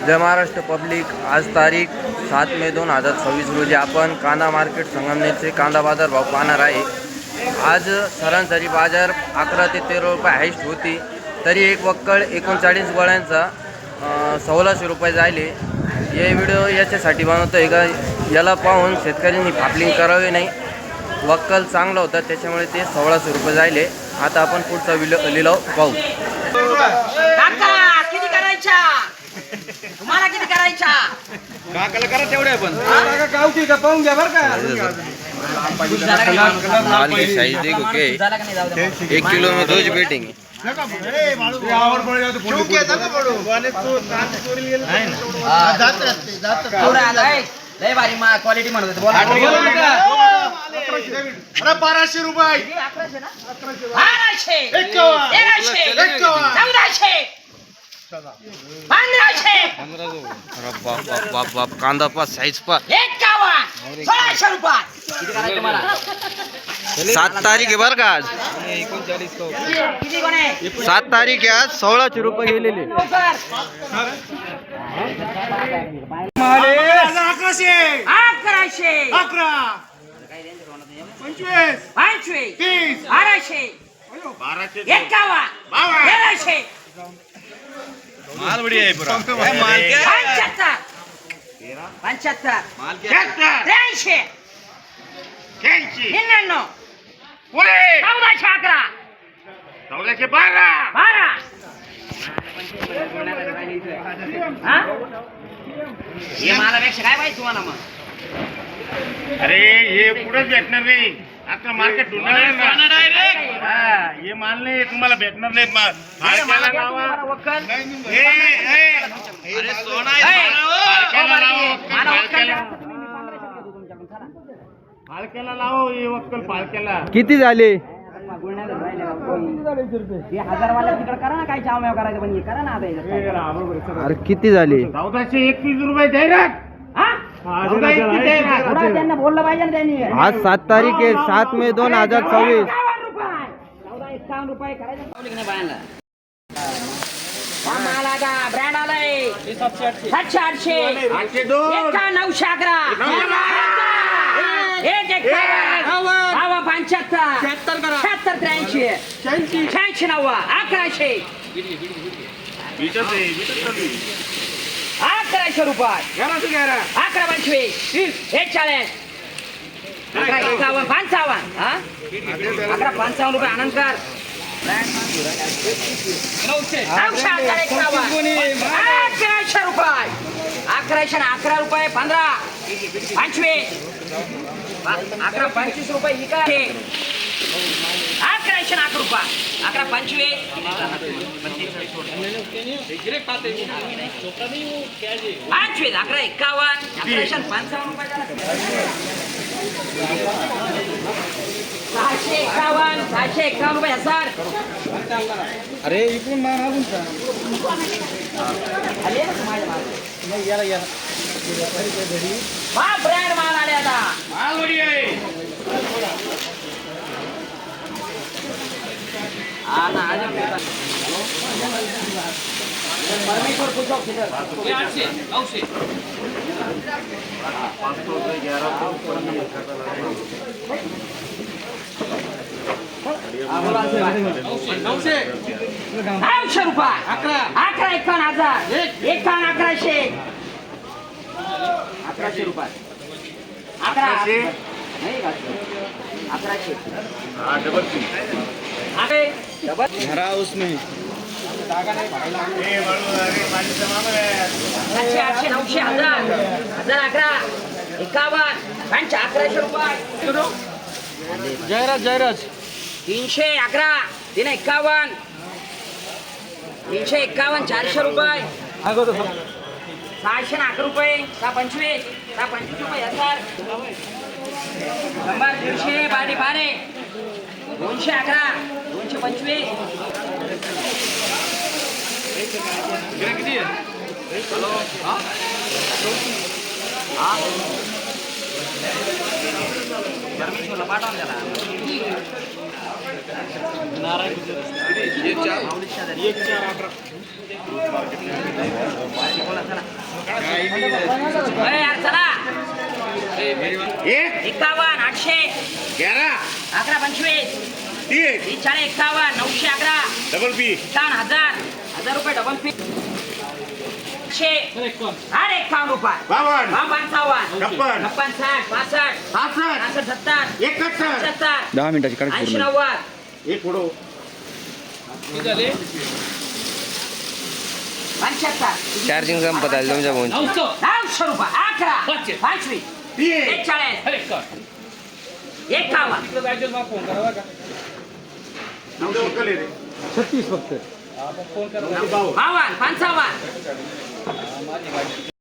जय Maharashtra public. आज तारीख 7 मे 2026 रोजी आपण कांदा मार्केट संगमनेरचे कांदा बाजार भाव पाहणार आहे। आज सरासरी बाजार 11 ते 13 रुपये हाईस्ट होती, तरी एक वक्कळ 39 गोळ्यांचा 1600 रुपये झाले। हे व्हिडिओ याच्यासाठी बनवतो आहे का याला पाहून शेतकऱ्यांनी फापलिंग करावी नाही। वक्कल चांगला होता त्याच्यामुळे ते 1600 रुपये झाले। आता आपण पुढचा लिलाव पाहू। किती करायचा तुम्हाला, किती करायचा काकाला करा तेवढे पण काका गावठी का पाहून घ्या बरं का। माल की साइज देखो के 1 किलो में रोज बेटिंग लय भारी क्वालिटी म्हणत होते। बोला 1200 रुपये 1100 ना 1200 1100 1400 बाप बाप कांदा पा साइज पा 51 1600 रुपये। किती करायचं मला? 7 तारीख आहे बरं का आज। किती कोण आहे? 7 तारीख आहे आज। 1600 रुपये गेलेले। 1100 1100 11 25 25 30 1200 51 1300 माल बढ़िया है पूरा माल क्या 75 माल क्या 83 82 99 पुरे 1411 12 12 हा हे मालापेक्षा काय पाहिजे तुम्हाला मग? अरे ये पुढेच भेटणार नाही। आता मार्केट ढूंढणार ना डायरेक्ट। हा ये माल नाही तुम्हाला भेटणार नाही। फाळक्याला लावा वक्कल अरे सोना आहे फाळक्याला लावा फाळक्याला लावा ये वक्कल फाळक्याला किती झाले? 1000 वाला तिकडे करा ना, काय चावम्या करायचं पण हे करा ना आता। अरे किती झाले? 1421 रुपये जाहिरात। त्यांना बोललं पाहिजे ना त्यांनी। आज 7 तारीख आहे 7 मे 2024। 51 रुपये करायचं माल आगा ब्रँड आलाय 700 800 911 1 75 83 86 1100 1100 रुपये 11 25 140 11 51 55 हा 11 55 रुपये आनंदकर 1100 रुपये 11 रुपये 15 25 11 25 रुपये इकडे 11 रुपये 11 25 11 51 11 55 651 रुपये 1000। अरे इकडून मार अजून का आले ना माझ्या माल नाही याला हा ब्रँड माल आले आता। माल बढ़िया है। हा ना आज परमेश्वर पूछो किधर 800 900 900 रुपये 11 51 1100 1100 रुपये 11 नाही का 1100 हाँ डबल सी अरे डबल भरा उसमें धागा नहीं भागला। ए बाळू अरे माझी तमाम है 700 800 900 1000 11 51 1100 रुपये जयराज 311 351 351 400 रुपये 611 रुपये 625 625 रुपये 1000 नंबर 200 बाडी बारे 211 225 हॅलो हा परमेश्वरला पाठवून द्या नारायण एक 4 11 बोला चला अरे यार चला एक 51 800 11 11 25 तीन 40 51 911 डबल पी 1000 रुपये डबल फी 100 अरे 51 रुपये 52 55 56 56 60 67 65 70 71 75 10 मिनिटाची काढ 80 90 एक पुढं 75 चार्जिंग संपत आली तुमच्या फोन 900 रुपये 11 25 तीन 41 फोन करावा का 36 फक्त फोन करा 52 55